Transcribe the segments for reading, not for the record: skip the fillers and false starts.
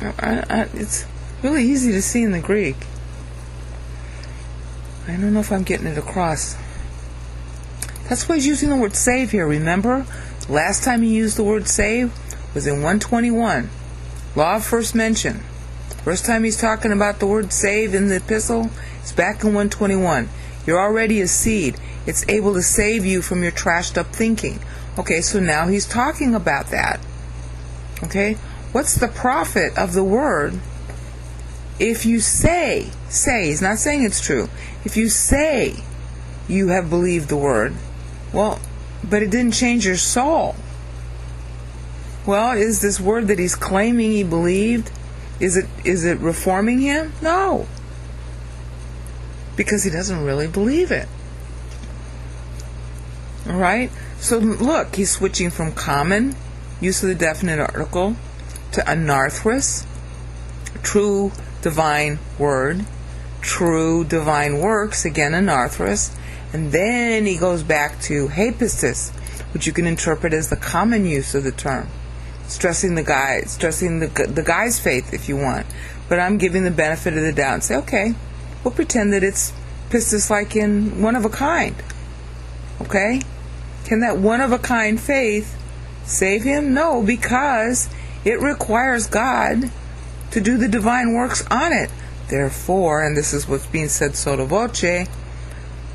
It's really easy to see in the Greek. I don't know if I'm getting it across. That's why he's using the word save here, remember? Last time he used the word save was in 121. Law of first mention. First time he's talking about the word save in the epistle, it's back in 121. You're already a seed. It's able to save you from your trashed up thinking. Okay, so now he's talking about that. Okay? What's the profit of the word if you say, he's not saying it's true. If you say you have believed the word, well, but it didn't change your soul. Well, is this word that he's claiming he believed, is it reforming him? No. Because he doesn't really believe it. Alright? So look, he's switching from common, use of the definite article, to anarthros, true divine word, true divine works, again anarthros, and then he goes back to hypistis, which you can interpret as the common use of the term, stressing the guy's faith if you want. But I'm giving the benefit of the doubt and say, okay, we'll pretend that it's pistis like in one of a kind. Okay? Can that one of a kind faith save him? No, because it requires God to do the divine works on it. Therefore, and this is what's being said sotto voce,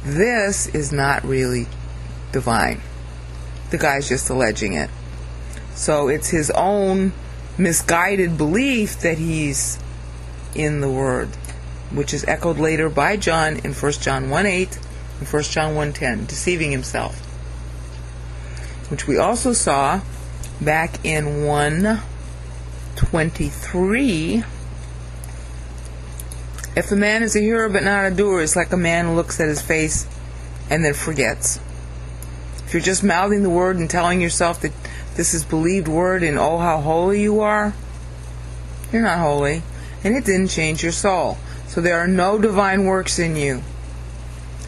this is not really divine. The guy's just alleging it. So it's his own misguided belief that he's in the Word, which is echoed later by John in 1 John 1:8 and 1 John 1:10, deceiving himself, which we also saw back in 1:23. If a man is a hearer but not a doer, it's like a man who looks at his face and then forgets. If you're just mouthing the word and telling yourself that this is believed word and oh how holy you are, you're not holy, and it didn't change your soul. So there are no divine works in you.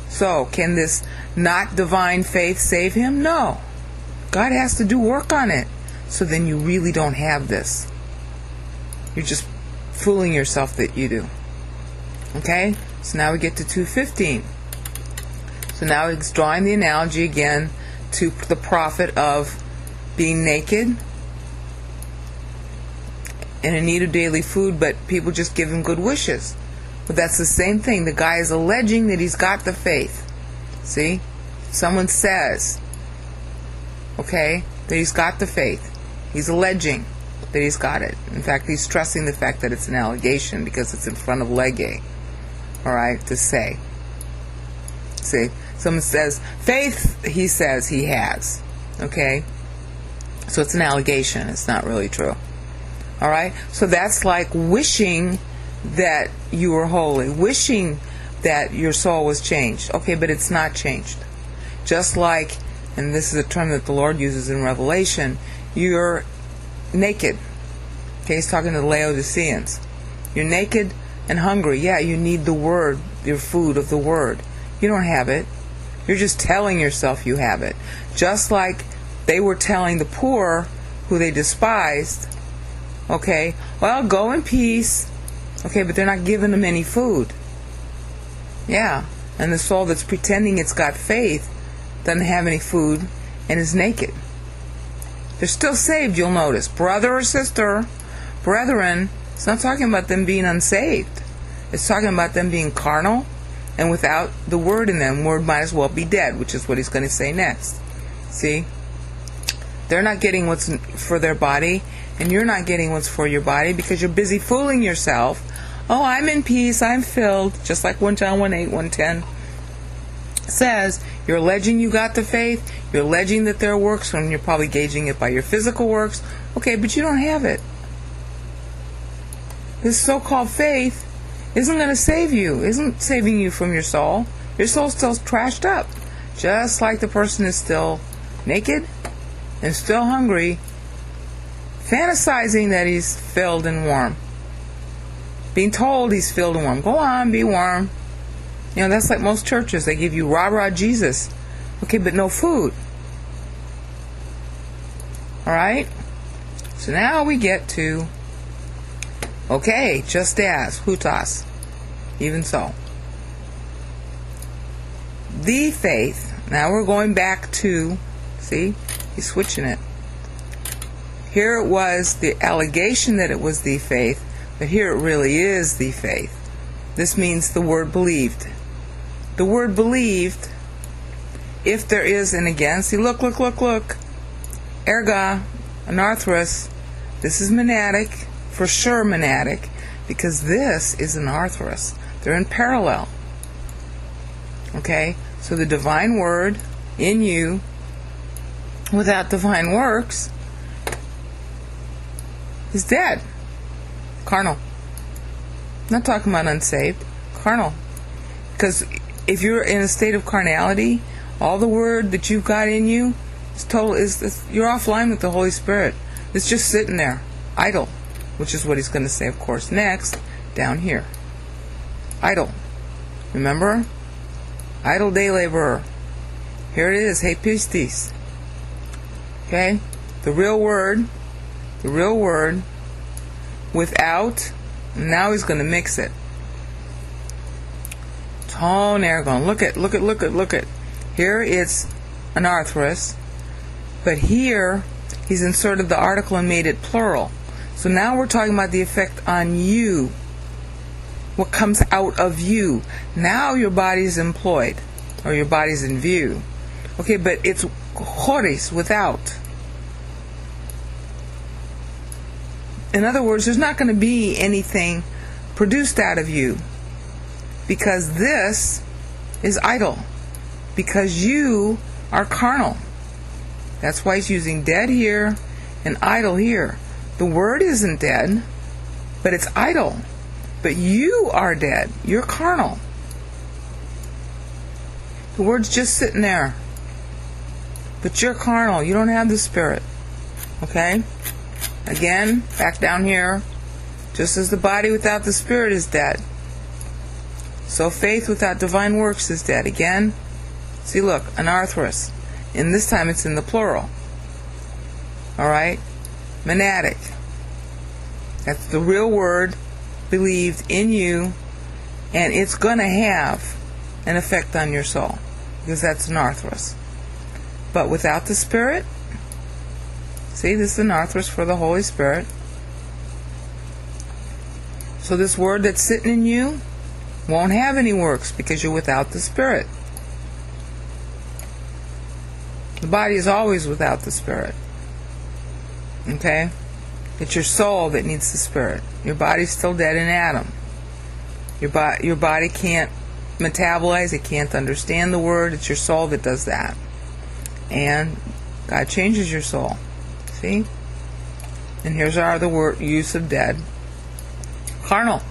So can this not divine faith save him? No. God has to do work on it. So then you really don't have this. You're just fooling yourself that you do. Okay? So now we get to 2:15. So now he's drawing the analogy again to the prophet of being naked and in need of daily food, but people just give him good wishes. But that's the same thing. The guy is alleging that he's got the faith. See? Someone says, okay, that he's got the faith. He's alleging that he's got it. In fact, he's stressing the fact that it's an allegation because it's in front of lege. Alright, to say. See? Someone says, faith, he says he has. Okay? So it's an allegation. It's not really true. Alright? So that's like wishing that you were holy. Wishing that your soul was changed. Okay, but it's not changed. Just like, and this is a term that the Lord uses in Revelation, you're naked. Okay, he's talking to the Laodiceans. You're naked and hungry. Yeah, you need the word, your food of the word. You don't have it. You're just telling yourself you have it. Just like they were telling the poor, who they despised, okay, well, go in peace. Okay, but they're not giving them any food. Yeah, and the soul that's pretending it's got faith doesn't have any food and is naked. They're still saved, you'll notice. Brother or sister, brethren, it's not talking about them being unsaved. It's talking about them being carnal and without the word in them. Word might as well be dead, which is what he's going to say next. See? They're not getting what's for their body, and you're not getting what's for your body because you're busy fooling yourself. Oh, I'm in peace, I'm filled, just like 1 John 1:8, 1:10 says. You're alleging you got the faith, you're alleging that there are works, when you're probably gauging it by your physical works. Okay, but you don't have it. This so-called faith isn't going to save you, isn't saving you from your soul. Your soul's still trashed up, just like the person is still naked and still hungry, fantasizing that he's filled and warm, being told he's filled and warm. Go on, be warm. You know, that's like most churches. They give you rah-rah Jesus. Okay, but no food. Alright? So now we get to Okay, just as, hutas. Even so. The faith. Now we're going back to, see, he's switching it. Here it was the allegation that it was the faith, but here it really is the faith. This means the word believed. The word believed, if there is, and again, see, look. Erga, anarthrous. This is monadic, for sure monadic, because this is anarthrous. They're in parallel. Okay? So the divine word in you, without divine works, is dead. Carnal. I'm not talking about unsaved. Carnal. Because if you're in a state of carnality, all the word that you've got in you you're offline with the Holy Spirit. It's just sitting there, idle, which is what he's going to say, of course, next, down here. Idle. Remember? Idle day laborer. Here it is, hey pistis. Okay? The real word, without, now he's going to mix it. Tone ergon. Look at. Here it's anarthrous, but here he's inserted the article and made it plural. So now we're talking about the effect on you. What comes out of you. Now your body's employed, or your body's in view. Okay, but it's choris, without. In other words, there's not going to be anything produced out of you, because this is idle, because you are carnal. That's why he's using dead here and idle here. The word isn't dead, but it's idle. But you are dead. You're carnal. The word's just sitting there. But you're carnal. You don't have the Spirit. Okay? Again, back down here. Just as the body without the Spirit is dead, so faith without divine works is dead. Again, see, look, anarthrous. And this time it's in the plural. Alright? Monadic. That's the real word believed in you, and it's going to have an effect on your soul, because that's anarthrous. But without the Spirit, see, this is anarthrous for the Holy Spirit. So this word that's sitting in you won't have any works, because you're without the Spirit. The body is always without the Spirit. Okay? It's your soul that needs the Spirit. Your body's still dead in Adam. Your body can't metabolize, it can't understand the word. It's your soul that does that. And God changes your soul. See? And here's our other word use of dead. Carnal.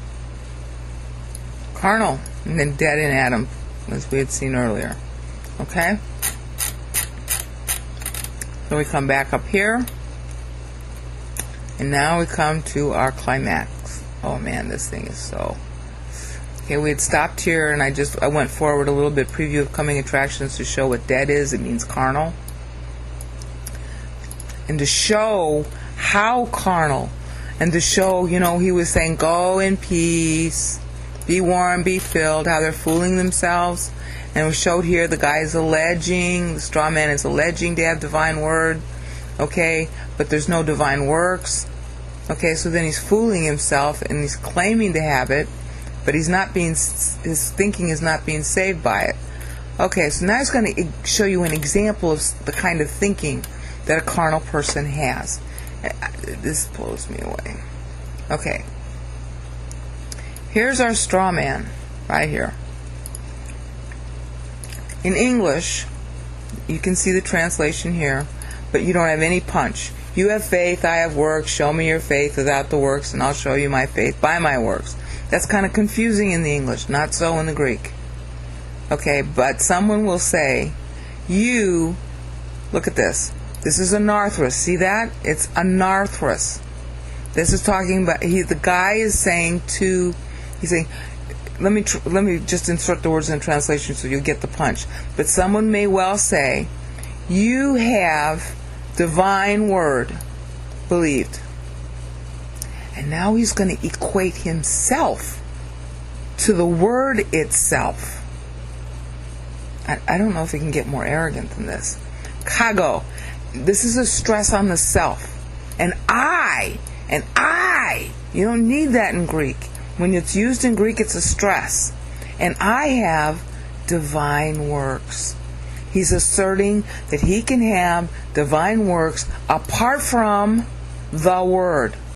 Carnal. And then dead in Adam, as we had seen earlier. Okay? So we come back up here. And now we come to our climax. Oh man, this thing is so... Okay, we had stopped here, and I went forward a little bit, preview of coming attractions, to show what dead is. It means carnal. And to show how carnal. And to show, he was saying, go in peace, be warm, be filled, how they're fooling themselves. And we showed here the guy is alleging, the straw man is alleging to have divine word. Okay, but there's no divine works. Okay, so then he's fooling himself, and he's claiming to have it, but his thinking is not being saved by it. Okay, so now he's going to show you an example of the kind of thinking that a carnal person has. This blows me away. Okay, here's our straw man right here. In English, you can see the translation here, but you don't have any punch. You have faith, I have works. Show me your faith without the works, and I'll show you my faith by my works. That's kind of confusing in the English, not so in the Greek. Okay, but someone will say, look at this. This is anarthrous. See that? It's anarthrous. This is talking about, the guy is saying he's saying, let me just insert the words in the translation so you'll get the punch. But someone may well say, you have divine word believed. And now he's going to equate himself to the word itself. I don't know if he can get more arrogant than this. Kago. This is a stress on the self. And I. You don't need that in Greek. When it's used in Greek, it's a stress. And I have divine works. He's asserting that he can have divine works apart from the Word.